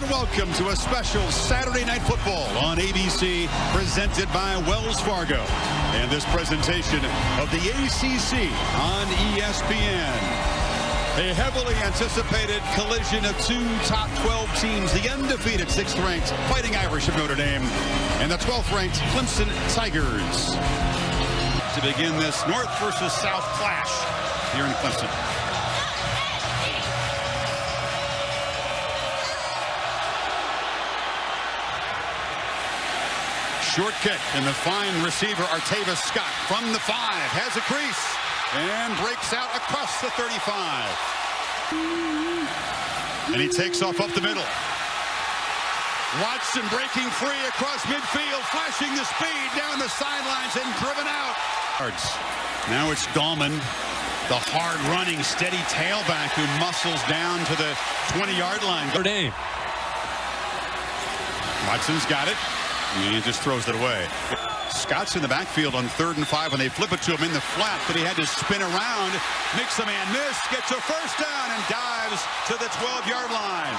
and welcome to a special Saturday Night Football on ABC, presented by Wells Fargo. And this presentation of the ACC on ESPN. A heavily anticipated collision of two top 12 teams, the undefeated 6th-ranked Fighting Irish of Notre Dame and the 12th-ranked Clemson Tigers. To begin this North versus South clash here in Clemson. Short kick, and the fine receiver Artavis Scott from the 5 has a crease and breaks out across the 35. And he takes off up the middle. Watson breaking free across midfield, flashing the speed down the sidelines and driven out. Now it's Gallman, the hard-running, steady tailback who muscles down to the 20-yard line. Notre Dame. Watson's got it. And he just throws it away. Scott's in the backfield on 3rd and 5 when they flip it to him in the flat, but he had to spin around, makes a man miss, gets a first down, and dives to the 12-yard line.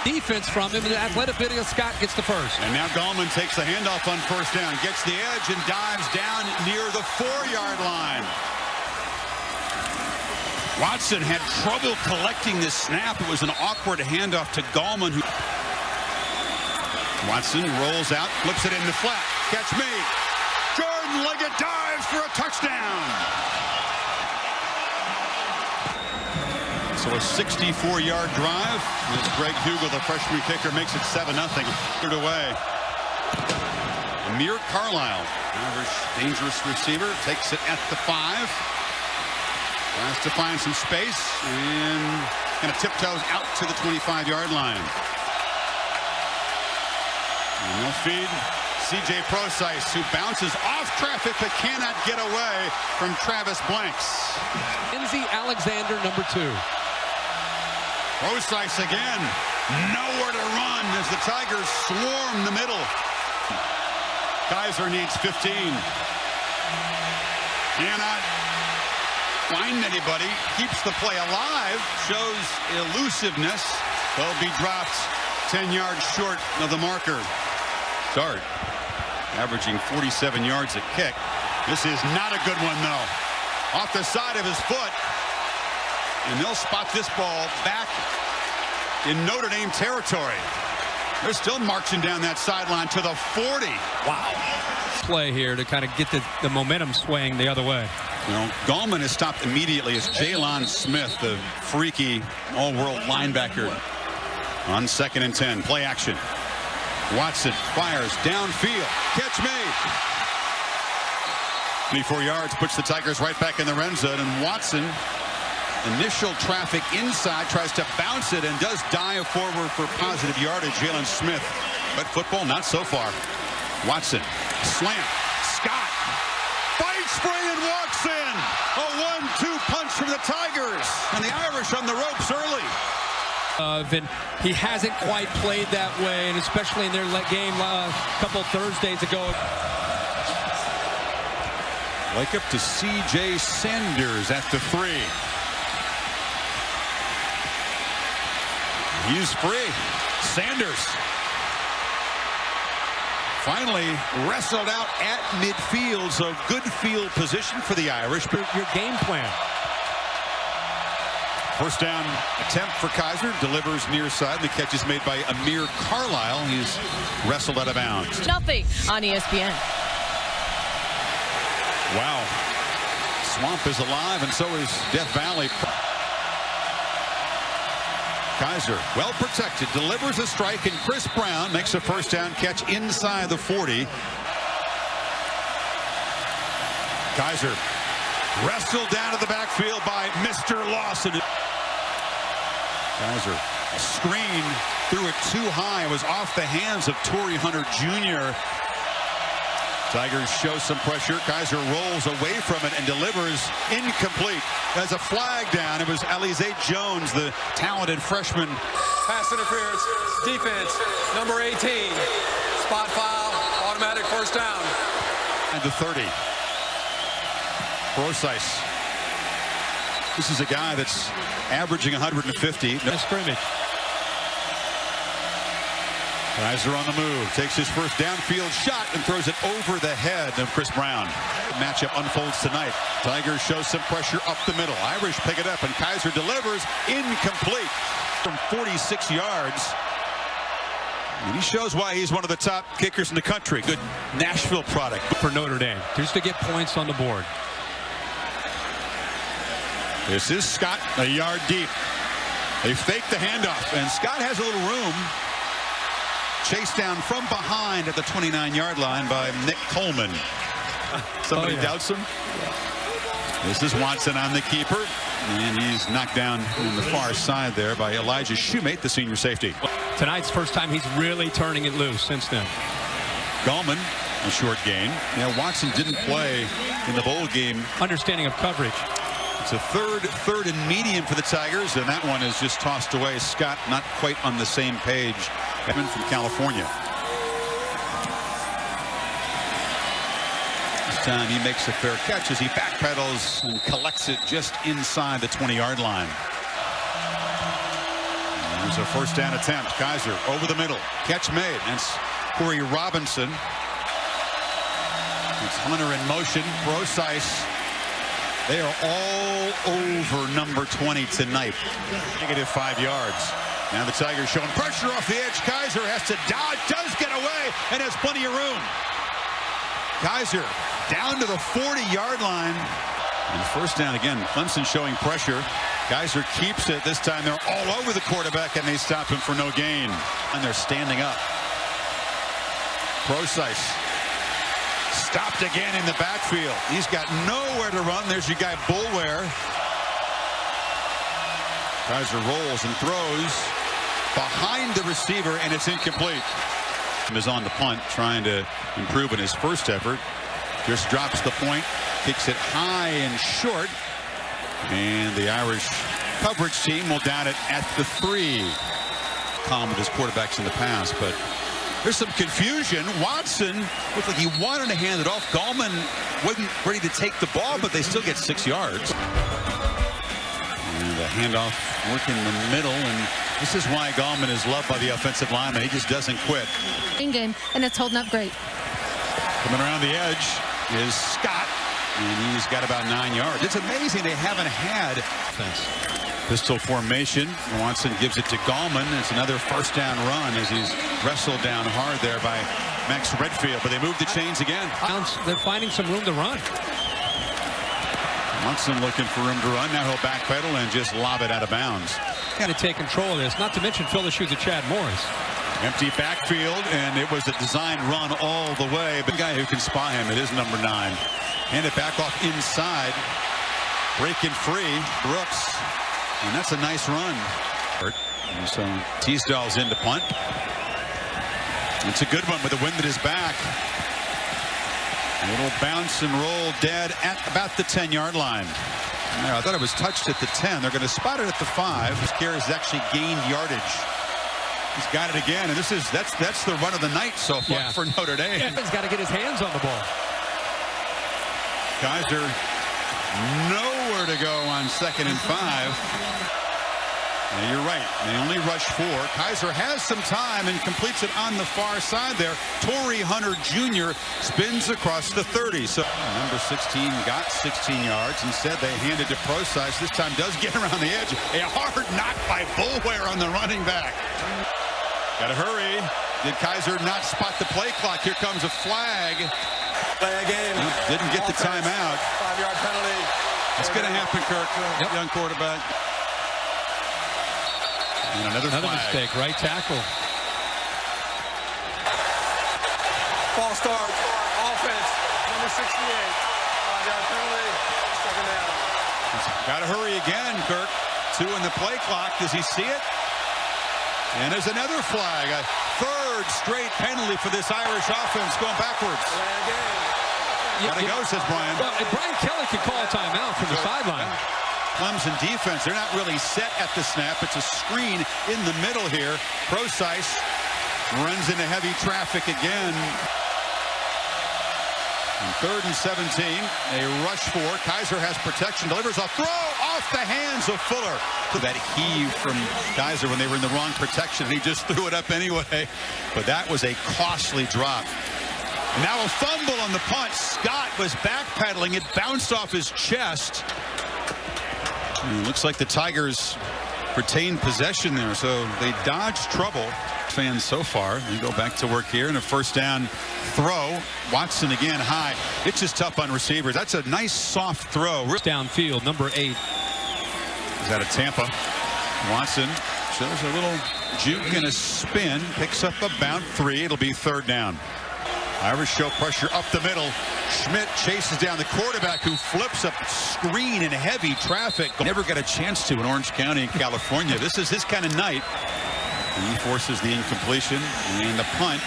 Defense from him, and the athletic video, Scott gets the first. And now Gallman takes the handoff on first down, gets the edge, and dives down near the 4-yard line. Watson had trouble collecting this snap. It was an awkward handoff to Gallman, who Watson rolls out, flips it in the flat. Catch me. Jordan Leggett dives for a touchdown. So a 64-yard drive. As Greg Hugel, the freshman kicker, makes it 7-0. Third away. Amir Carlisle, average dangerous receiver, takes it at the 5. Tries to find some space and kind of tiptoes out to the 25-yard line. And they'll feed C.J. Procyse, who bounces off traffic but cannot get away from Travis Blanks. Lindsey Alexander, number 2. Procyse again. Nowhere to run as the Tigers swarm the middle. Kaiser needs 15. Cannot find anybody. Keeps the play alive. Shows elusiveness. They'll be dropped 10 yards short of the marker. Start averaging 47 yards a kick. This is not a good one, though. Off the side of his foot. And they'll spot this ball back in Notre Dame territory. They're still marching down that sideline to the 40. Wow. Play here to kind of get the momentum swaying the other way. You know, Gallman is stopped immediately as Jalen Smith, the freaky all-world linebacker, on 2nd and 10. Play action. Watson fires downfield. Catch me. 24 yards puts the Tigers right back in the red zone. And Watson, initial traffic inside, tries to bounce it and does dive forward for positive yardage. Jalen Smith. But football, not so far. Watson, slant. Scott fights free and walks in. A 1-2 punch from the Tigers. And the Irish on the ropes early. And he hasn't quite played that way, and especially in their game a couple Thursdays ago. Wake up to C.J. Sanders at the 3. He's free. Sanders finally wrestled out at midfield, so good field position for the Irish. Your game plan. First down attempt for Kaiser, delivers near side. The catch is made by Amir Carlisle. He's wrestled out of bounds. Nothing on ESPN. Wow. Swamp is alive, and so is Death Valley. Kaiser, well protected, delivers a strike, and Chris Brown makes a first down catch inside the 40. Kaiser wrestled down to the backfield by Mr. Lawson. Kaiser, a screen, threw it too high. It was off the hands of Torrey Hunter Jr. Tigers show some pressure. Kaiser rolls away from it and delivers incomplete. As a flag down, it was Alize Jones, the talented freshman. Pass interference, defense, number 18. Spot foul, automatic first down. And the 30. Procyse. This is a guy that's averaging 150. No scrimmage. Kaiser on the move, takes his first downfield shot and throws it over the head of Chris Brown. Matchup unfolds tonight. Tigers show some pressure up the middle. Irish pick it up and Kaiser delivers incomplete from 46 yards. And he shows why he's one of the top kickers in the country. Good Nashville product for Notre Dame, just to get points on the board. This is Scott, a yard deep. They fake the handoff, and Scott has a little room. Chased down from behind at the 29-yard line by Nick Coleman. Somebody doubts him. This is Watson on the keeper, and he's knocked down on the far side there by Elijah Shoemate, the senior safety. Tonight's first time he's really turning it loose since then. Gallman, a short gain. Now Watson didn't play in the bowl game. Understanding of coverage. It's a third and medium for the Tigers, and that one is just tossed away. Scott not quite on the same page. Evan from California. This time he makes a fair catch as he backpedals and collects it just inside the 20-yard line. And there's a first down attempt. Kaiser over the middle. Catch made. That's Corey Robinson. It's Hunter in motion. Brosice. They are all over number 20 tonight. -5 yards. Now the Tigers showing pressure off the edge. Kaiser has to dodge, does get away, and has plenty of room. Kaiser down to the 40-yard line. And first down again. Clemson showing pressure. Kaiser keeps it. This time they're all over the quarterback, and they stop him for no gain. And they're standing up. Brosice stopped again in the backfield. He's got nowhere to run. There's your guy Boulware. Kaiser rolls and throws behind the receiver, and it's incomplete. Is on the punt, trying to improve in his first effort. Just drops the point, kicks it high and short, and the Irish coverage team will down it at the 3. Calm with his quarterbacks in the past, but there's some confusion. Watson looked like he wanted to hand it off. Gallman wasn't ready to take the ball, but they still get 6 yards. And the handoff working in the middle, and this is why Gallman is loved by the offensive lineman. He just doesn't quit. Game, and it's holding up great. Coming around the edge is Scott, and he's got about 9 yards. It's amazing they haven't had pistol formation. Watson gives it to Gallman. It's another first down run as he's wrestled down hard there by Max Redfield, but they move the chains again. They're finding some room to run. Watson looking for room to run. Now he'll backpedal and just lob it out of bounds. Got to take control of this, not to mention fill the shoes of Chad Morris. Empty backfield, and it was a designed run all the way. But the guy who can spy him, it is number 9. Hand it back off inside. Breaking free, Brooks. And that's a nice run. And so Teasdale's in to punt. It's a good one with the wind at his back. A little bounce and roll dead at about the 10-yard line. I thought it was touched at the 10. They're going to spot it at the 5. This carry has actually gained yardage. He's got it again, and that's the run of the night so far for Notre Dame. He's got to get his hands on the ball. Kaiser nowhere to go on 2nd and 5. Now you're right. They only rush 4. Kaiser has some time and completes it on the far side there. Torrey Hunter Jr. spins across the 30. So number 16 got 16 yards. Instead, they handed to Brosice. This time does get around the edge. A hard knock by Boulware on the running back. Got to hurry. Did Kaiser not spot the play clock? Here comes a flag. Play a game. Didn't get the timeout. 5-yard penalty. It's going to happen, Kirk. Young quarterback. And another mistake. Right tackle. False start. Offense. Number 68. 5-yard penalty. 2nd down. Got to hurry again, Kirk. 2 in the play clock. Does he see it? And there's another flag. A 3rd straight penalty for this Irish offense going backwards. Gotta go, says Brian. Well, Brian Kelly can call a timeout from the sideline. Clemson defense, they're not really set at the snap. It's a screen in the middle here. Brosice runs into heavy traffic again. And 3rd and 17, a rush 4. Kaiser has protection, delivers a throw off off the hands of Fuller. That heave from Kaiser when they were in the wrong protection, and he just threw it up anyway. But that was a costly drop. Now a fumble on the punt. Scott was backpedaling. It bounced off his chest. It looks like the Tigers retained possession there, so they dodged trouble. Fans so far. They go back to work here, and a first down throw. Watson again high. It's just tough on receivers. That's a nice soft throw. Downfield, number 8. Is out of Tampa. Watson shows a little juke and a spin. Picks up about 3. It'll be third down. Irish show pressure up the middle. Schmidt chases down the quarterback, who flips a screen in heavy traffic. Never got a chance to in Orange County in California. This is his kind of night. And he forces the incompletion and the punt.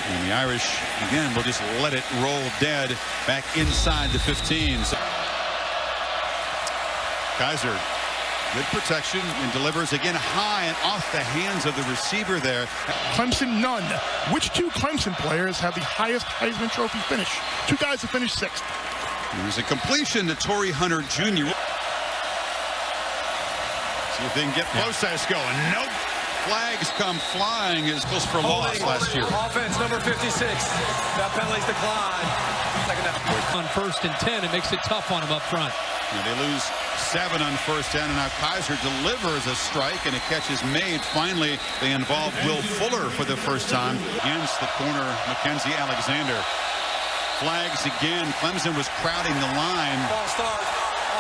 And the Irish, again, will just let it roll dead back inside the 15. So Kaiser, good protection, and delivers again high and off the hands of the receiver there. Clemson, none. Which 2 Clemson players have the highest Heisman Trophy finish? 2 guys have finished 6th. There's a completion to Torrey Hunter Jr. See if they can get process going. Nope. Flags come flying as close for loss last year. Offense number 56. That penalties decline. Second down. On 1st and 10, it makes it tough on him up front. Now they lose 7 on first down, and now Kaiser delivers a strike, and a catch is made. Finally, they involve Will Fuller for the first time against the corner, Mackenzie Alexander. Flags again. Clemson was crowding the line. Ball start.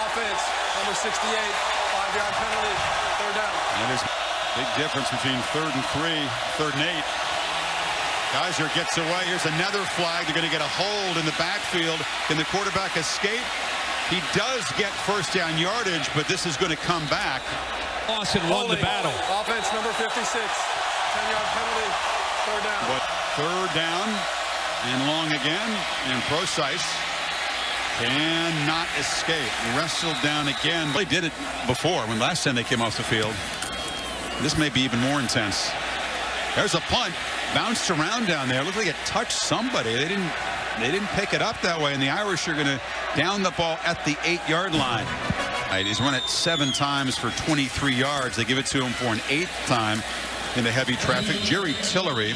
Offense number 68. 5-yard penalty. Third down. And there's a big difference between 3rd and 3, 3rd and 8. Kaiser gets away. Here's another flag. They're going to get a hold in the backfield. Can the quarterback escape? He does get first down yardage, but this is going to come back. Lawson won the battle. Offense number 56. 10-yard penalty. Third down. But third down and long again, and Procise cannot escape. Wrestled down again. They did it before when last time they came off the field. This may be even more intense. There's a punt. Bounced around down there. Looked like it touched somebody. They didn't pick it up that way, and the Irish are going to down the ball at the 8-yard line. He's run it 7 times for 23 yards. They give it to him for an 8th time in the heavy traffic. Jerry Tillery.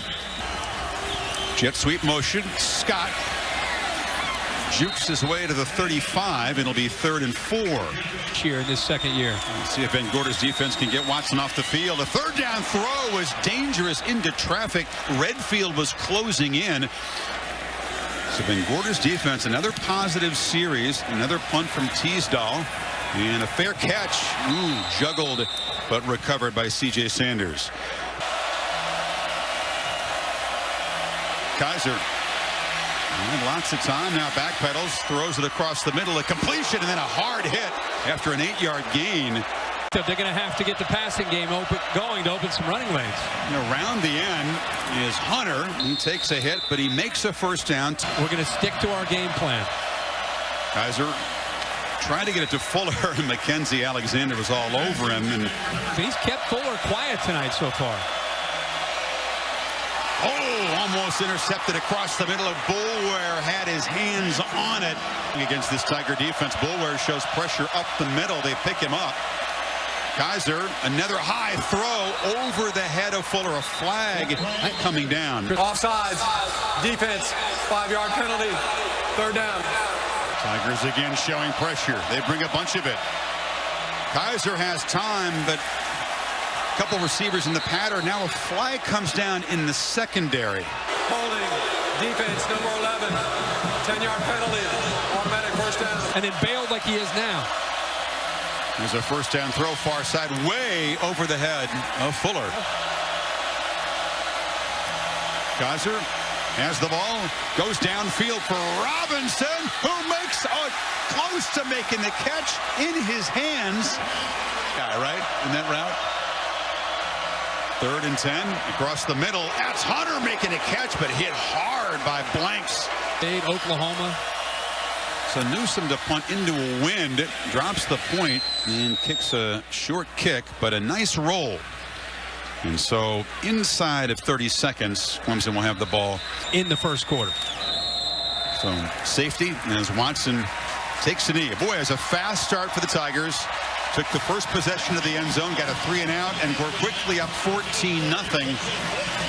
Jet sweep motion. Scott jukes his way to the 35. It'll be 3rd and 4. Here in this second year. Let's see if Van Gorder's defense can get Watson off the field. A third down throw was dangerous into traffic. Redfield was closing in. So Van Gorder's defense, another positive series, another punt from Teasdall, and a fair catch. Juggled but recovered by C.J. Sanders. Kaiser. And lots of time now. Backpedals, throws it across the middle. A completion and then a hard hit after an 8-yard gain. They're going to have to get the passing game going to open some running lanes. Around the end is Hunter. He takes a hit, but he makes a first down. We're going to stick to our game plan. Kaiser trying to get it to Fuller, and Mackenzie Alexander was all over him. And he's kept Fuller quiet tonight so far. Almost intercepted across the middle of Boulware. Had his hands on it. Against this Tiger defense, Boulware shows pressure up the middle. They pick him up. Kaiser, another high throw over the head of Fuller. A flag coming down. Offsides. Defense. 5-yard penalty. Third down. Tigers again showing pressure. They bring a bunch of it. Kaiser has time, but a couple receivers in the pattern. Now a flag comes down in the secondary. Holding. Defense number 11. 10-yard penalty. Automatic first down. And then bailed like he is now. There's a first down throw far side, way over the head of Fuller. Kaiser has the ball, goes downfield for Robinson, who makes close to making the catch in his hands. Guy, right, in that route. 3rd and 10 across the middle. That's Hunter making a catch, but hit hard by Blanks. Oklahoma. So Newsom to punt into a wind, drops the point and kicks a short kick, but a nice roll. And so inside of 30 seconds, Clemson will have the ball in the first quarter. So safety as Watson takes a knee. Boy, has a fast start for the Tigers. Took the first possession of the end zone, got a 3-and-out, and we're quickly up 14-0.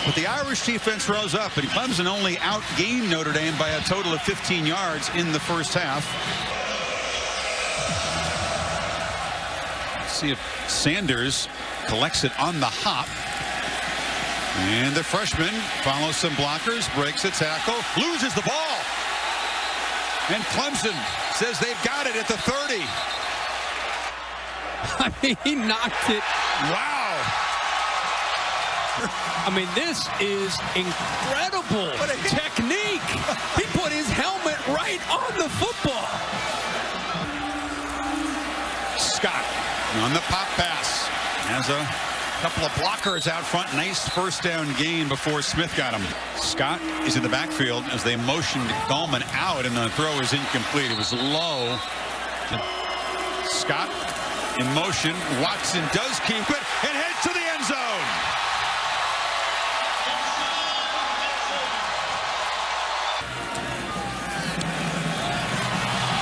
But the Irish defense rose up, and Clemson only outgained Notre Dame by a total of 15 yards in the first half. Let's see if Sanders collects it on the hop. And the freshman follows some blockers, breaks a tackle, loses the ball. And Clemson says they've got it at the 30. I mean, he knocked it. Wow. I mean, this is incredible technique. He put his helmet right on the football. Scott on the pop pass. Has a couple of blockers out front. Nice first down gain before Smith got him. Scott is in the backfield as they motioned Gallman out, and the throw is incomplete. It was low. Scott in motion. Watson does keep it and heads to the end zone.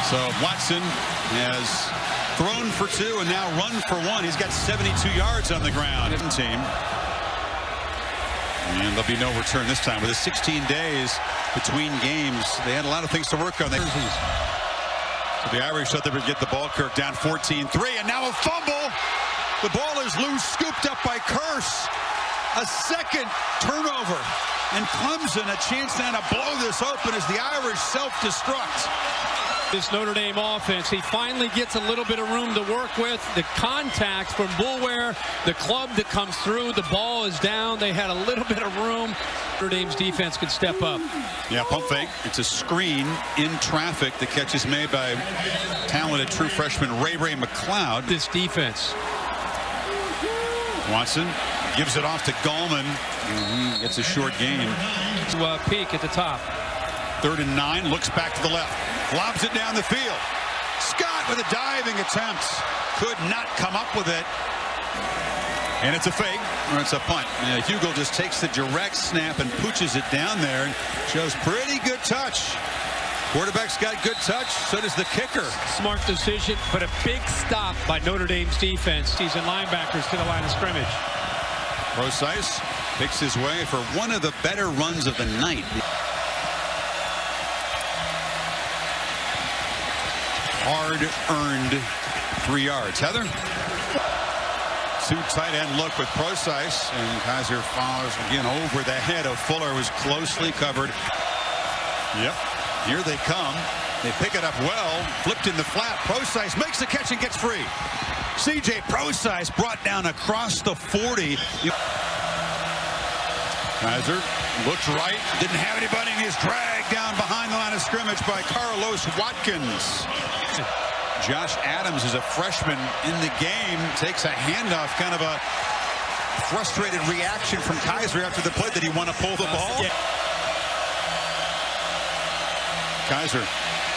So Watson has thrown for 2 and now run for 1. He's got 72 yards on the ground. Team. And there'll be no return this time. With the 16 days between games, they had a lot of things to work on. So the Irish thought they would get the ball. Kirk down 14-3, and now a fumble. The ball is loose, scooped up by Curse. A second turnover. And Clemson a chance now to blow this open as the Irish self-destruct. This Notre Dame offense, he finally gets a little bit of room to work with. The contact from Boulware, the club that comes through, the ball is down. They had a little bit of room. Notre Dame's defense could step up. Yeah, pump fake. It's a screen in traffic. The catch is made by talented true freshman Ray McLeod. This defense. Watson gives it off to Gallman. It's a short gain. To peek at the top. 3rd and 9, looks back to the left. Lobs it down the field. Scott with a diving attempt. Could not come up with it. And it's a fake, or it's a punt. Hugel just takes the direct snap and pooches it down there and shows pretty good touch. Quarterback's got good touch, so does the kicker. Smart decision, but a big stop by Notre Dame's defense. Season linebackers to the line of scrimmage. Rosice picks his way for one of the better runs of the night. Hard-earned 3 yards. Heather? 2 tight end look with Rosice, and Kaiser follows again over the head of Fuller. Was closely covered. Yep. Here they come. They pick it up well. Flipped in the flat. Rosice makes the catch and gets free. C.J. Rosice brought down across the 40. Kaiser looks right. Didn't have anybody, and he's dragged down behind the line of scrimmage by Carlos Watkins. Josh Adams is a freshman in the game. Takes a handoff. Kind of a frustrated reaction from Kaiser after the play. Did he want to pull the ball? Yeah. Kaiser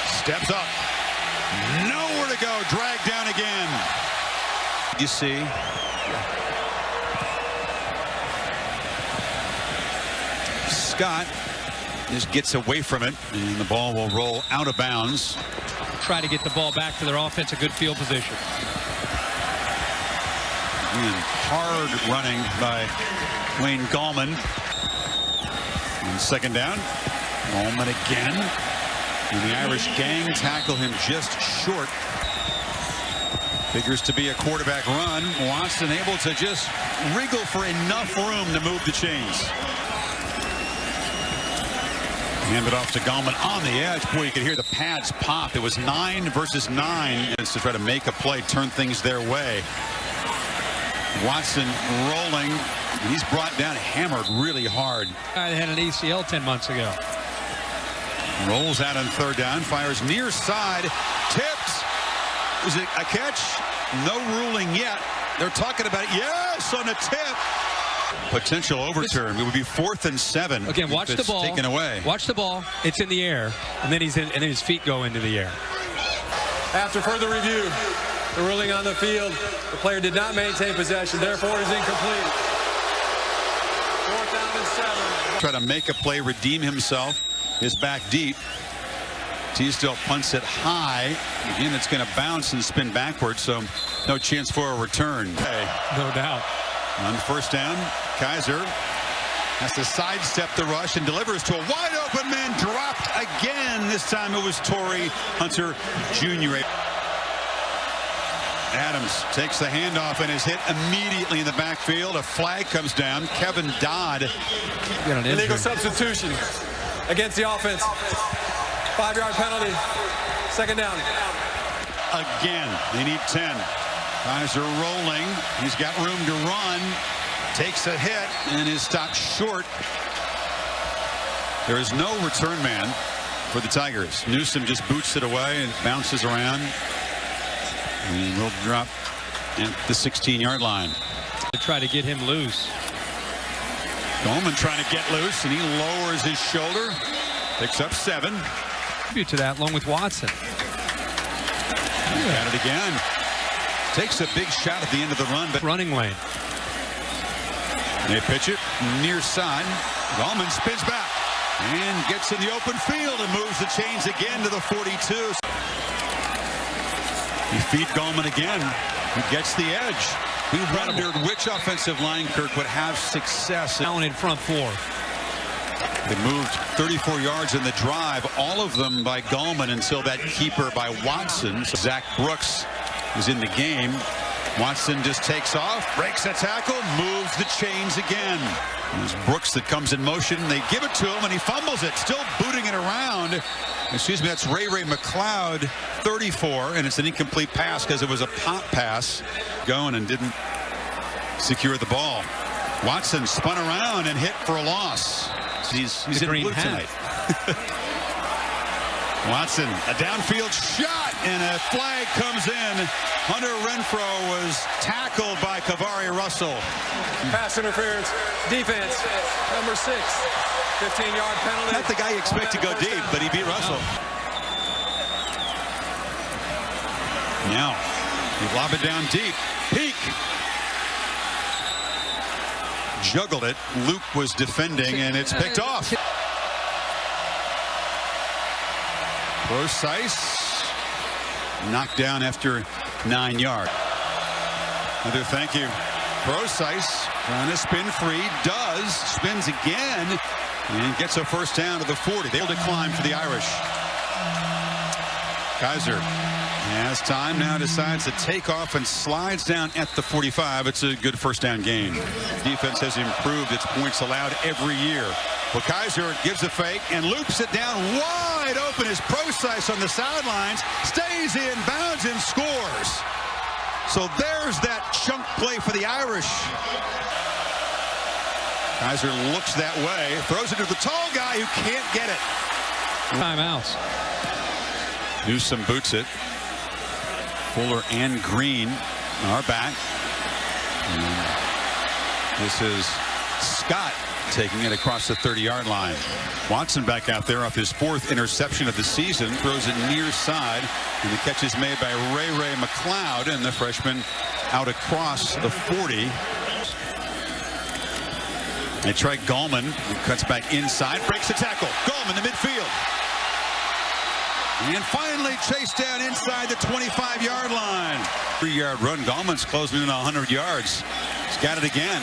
steps up. Nowhere to go. Dragged down again. You see. Scott just gets away from it, and the ball will roll out of bounds. Try to get the ball back to their offense, a good field position. And hard running by Wayne Gallman. And 2nd down. Gallman again. And the Irish gang tackle him just short. Figures to be a quarterback run. Watson able to just wriggle for enough room to move the chains. Hand it off to Gallman on the edge. Boy, you could hear the pads pop. It was 9 versus 9 to try to make a play, turn things their way. Watson rolling. And he's brought down, hammered really hard. I had an ACL 10 months ago. Rolls out on 3rd down, fires near side, tipped. Is it a catch? No ruling yet. They're talking about it. Yes, on a tip. Potential overturn. It would be 4th and 7. Again, watch the ball. Taken away. Watch the ball. It's in the air, and then and then his feet go into the air. After further review, the ruling on the field, the player did not maintain possession, therefore it is incomplete. 4th down and 7. Try to make a play, redeem himself. Is back deep. Teasdale punts it high. Again, it's going to bounce and spin backwards, so no chance for a return. No doubt. On first down, Kaiser has to sidestep the rush and delivers to a wide open man. Dropped again. This time it was Torrey Hunter Jr. Adams takes the handoff and is hit immediately in the backfield. A flag comes down. Kevin Dodd. Illegal substitution against the offense. 5-yard penalty. Second down. Again, they need 10. Kaiser rolling. He's got room to run. Takes a hit and is stopped short. There is no return man for the Tigers. Newsom just boots it away and bounces around. And will drop at the 16-yard line. To try to get him loose. Goldman trying to get loose, and he lowers his shoulder. Picks up 7. To that, along with Watson. Got it again. Takes a big shot at the end of the run, but running lane. They pitch it near side. Goldman spins back and gets in the open field and moves the chains again to the 42. You feed Goldman again. He gets the edge. He wondered which offensive line, Kirk, would have success. Down in front 4. They moved 34 yards in the drive, all of them by Goldman until that keeper by Watson. So Zach Brooks is in the game. Watson just takes off, breaks a tackle, moves the chains again. It's Brooks that comes in motion. They give it to him, and he fumbles it, still booting it around. Excuse me, that's Ray McLeod, 34, and it's an incomplete pass because it was a pop pass going and didn't secure the ball. Watson spun around and hit for a loss. He's in blue tonight. Watson, a downfield shot, and a flag comes in. Hunter Renfro was tackled by Kavari Russell. Pass interference. Defense. Number 6. 15-yard penalty. Not the guy you expect to go deep, but he beat Russell. Now, he lob it down deep. Peak. Juggled it. Luke was defending, and it's picked off. Procise. Knocked down after 9 yards. Another thank you. Procise trying to spin free. Does. Spins again. And gets a first down to the 40. They'll climb for the Irish. Kaiser has time now, decides to take off and slides down at the 45. It's a good first down gain. Defense has improved its points allowed every year. Well, Kaiser gives a fake and loops it down wide open as Procise on the sidelines stays in bounds and scores. So there's that chunk play for the Irish. Kaiser looks that way, throws it to the tall guy who can't get it. Timeouts. Newsom boots it. Fuller and Green are back. And this is Scott taking it across the 30-yard line. Watson back out there off his 4th interception of the season. Throws it near side. And the catch is made by Ray McLeod, and the freshman out across the 40. They try Gallman, who cuts back inside, breaks the tackle. Gallman to midfield. And finally chased down inside the 25-yard line. 3-yard run. Gallman's closing in 100 yards. He's got it again.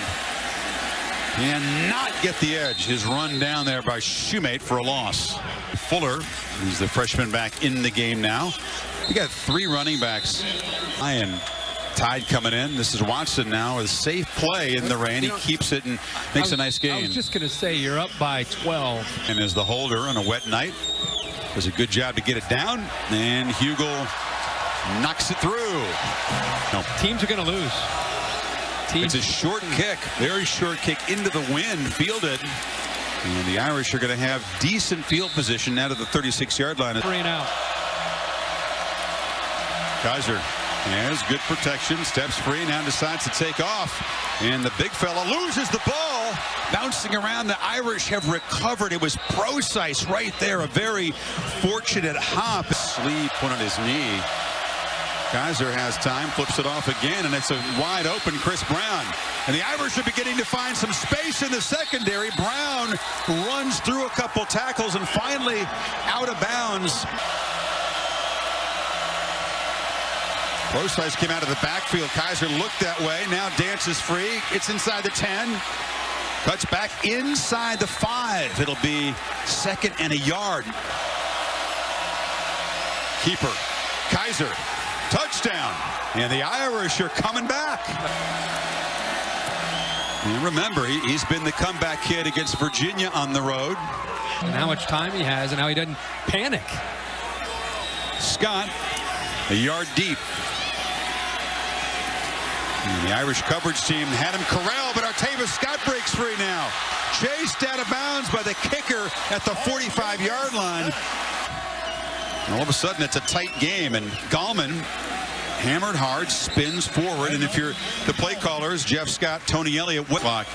Cannot get the edge. His run down there by Shoemate for a loss. Fuller is the freshman back in the game now. We got 3 running backs. Ian Tide coming in. This is Watson now. A safe play in the rain. He keeps it and makes a nice gain. I was just going to say, you're up by 12. And as the holder on a wet night, does a good job to get it down. And Hugel knocks it through. No. Teams are going to lose. It's a short kick. Very short kick into the wind. Fielded. And the Irish are going to have decent field position out of the 36-yard line. 3 and out. Kaiser has good protection, steps free, now decides to take off. And the big fella loses the ball. Bouncing around, the Irish have recovered. It was Procise right there, a very fortunate hop. Sleeve put on his knee. Kaiser has time, flips it off again, and it's a wide open Chris Brown. And the Irish are beginning to find some space in the secondary. Brown runs through a couple tackles and finally out of bounds. Procise came out of the backfield. Kaiser looked that way. Now dances free. It's inside the 10. Cuts back inside the 5. It'll be 2nd and a yard. Keeper. Kaiser. Touchdown. And the Irish are coming back. And remember, he's been the comeback kid against Virginia on the road. And how much time he has and how he doesn't panic. Scott, a yard deep. And the Irish coverage team had him corralled, but Artavis Scott breaks free now. Chased out of bounds by the kicker at the 45-yard line. And all of a sudden, it's a tight game, and Gallman, hammered hard, spins forward, and if you're the play callers, Jeff Scott, Tony Elliott, Whitlock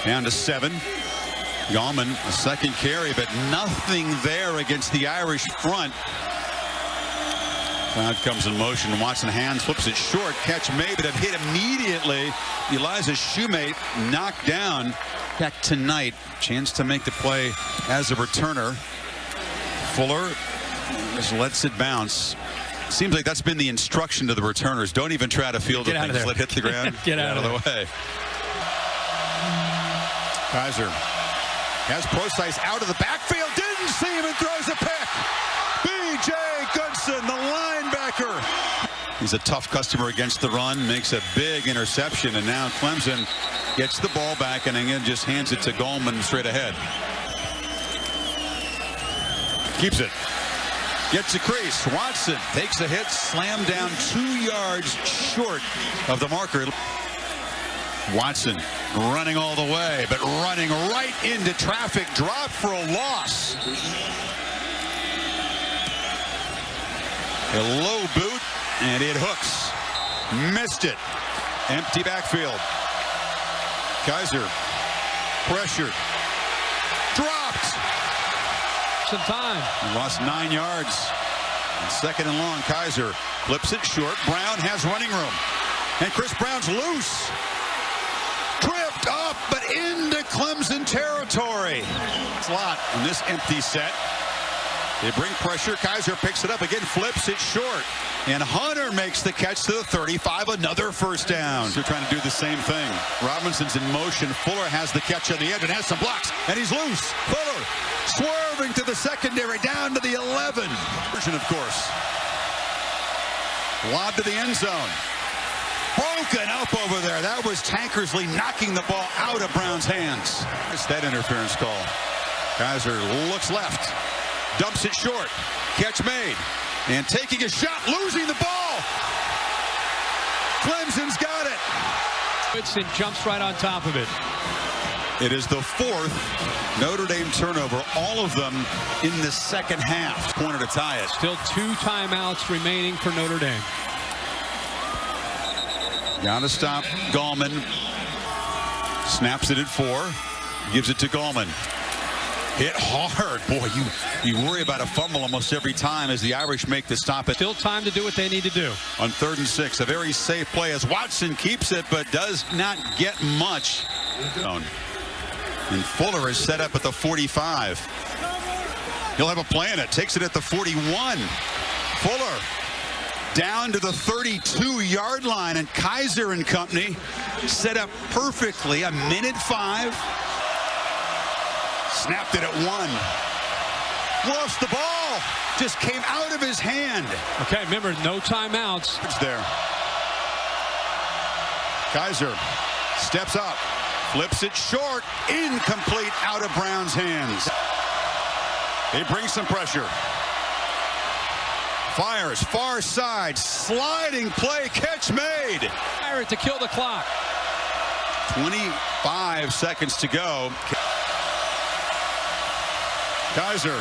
down to 7. Gallman, a second carry, but nothing there against the Irish front. Cloud comes in motion. Watson hands, flips it short. Catch made, but hit immediately. Eliza Shoemate knocked down. Back tonight, chance to make the play as a returner. Fuller just lets it bounce. Seems like that's been the instruction to the returners. Don't even try to field it. Just let it hit the ground. Get out of the way. Kaiser has Procise out of the backfield. Didn't see him and throws a pick. B.J. Goodson, the linebacker. He's a tough customer against the run. Makes a big interception. And now Clemson gets the ball back and again just hands it to Gallman straight ahead. Keeps it. Gets a crease. Watson takes a hit, slammed down 2 yards short of the marker. Watson running all the way, but running right into traffic. Drop for a loss. A low boot, and it hooks. Missed it. Empty backfield. Kaiser pressured. Dropped. Some time. He lost 9 yards. And 2nd and long. Kaiser flips it short. Brown has running room. And Chris Brown's loose. Tripped up, but into Clemson territory. Slot in this empty set. They bring pressure. Kaiser picks it up again, flips it short. And Hunter makes the catch to the 35. Another first down. They're trying to do the same thing. Robinson's in motion. Fuller has the catch on the edge and has some blocks. And he's loose. Fuller swerving to the secondary down to the 11. Version, of course. Lob to the end zone. Broken up over there. That was Tankersley knocking the ball out of Brown's hands. It's that interference call. Kaiser looks left. Dumps it short. Catch made. And taking a shot, losing the ball. Clemson's got it. Whitson jumps right on top of it. It is the 4th Notre Dame turnover, all of them in the second half. Corner to tie it. Still 2 timeouts remaining for Notre Dame. Got to stop Gallman. Snaps it at 4. Gives it to Gallman. Hit hard. Boy, you worry about a fumble almost every time as the Irish make the stop. Still time to do what they need to do. On 3rd and 6, a very safe play as Watson keeps it, but does not get much. And Fuller is set up at the 45. He'll have a play in it. Takes it at the 41. Fuller down to the 32-yard line, and Kaiser and company set up perfectly. 1:05. Snapped it at 1. Lost the ball. Just came out of his hand. Okay, remember, no timeouts. It's there. Kaiser steps up. Flips it short. Incomplete, out of Brown's hands. They bring some pressure. Fires, far side. Sliding play. Catch made. Fire it to kill the clock. 25 seconds to go. Kaiser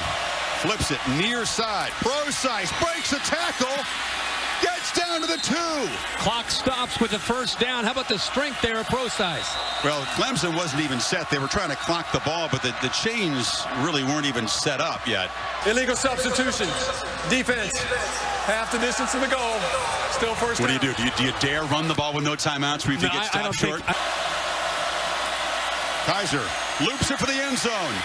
flips it near side. Procise breaks a tackle. Gets down to the 2. Clock stops with the first down. How about the strength there of Procise? Well, Clemson wasn't even set. They were trying to clock the ball, but the chains really weren't even set up yet. Illegal substitution. Defense. Half the distance to the goal. Still first What down. do? Do you dare run the ball with no timeouts if you get stopped short? Kaiser loops it for the end zone.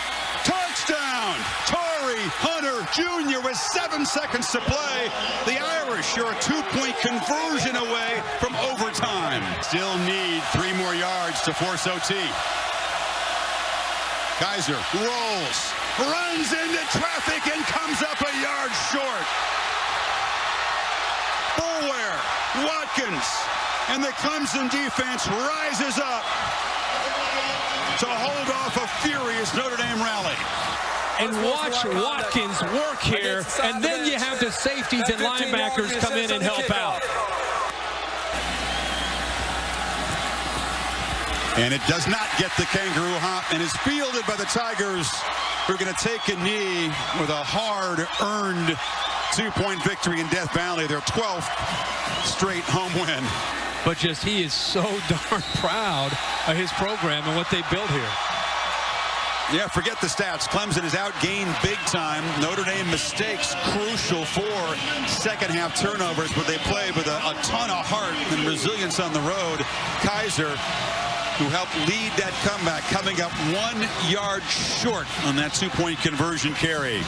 Touchdown! Torrey Hunter Jr. with 7 seconds to play. The Irish are a 2-point conversion away from overtime. Still need 3 more yards to force OT. Kaiser rolls, runs into traffic, and comes up a yard short. Boulware, Watkins, and the Clemson defense rises up to hold off a furious Notre Dame rally. And watch Watkins work here, and then you have the safeties and linebackers come in and help out. And it does not get the kangaroo hop and is fielded by the Tigers, who are going to take a knee with a hard-earned 2-point victory in Death Valley, their 12th straight home win. But just he is so darn proud of his program and what they built here. Yeah, forget the stats. Clemson is outgained big time. Notre Dame mistakes crucial for second-half turnovers, but they played with a ton of heart and resilience on the road. Kaiser, who helped lead that comeback, coming up 1 yard short on that 2-point conversion carry.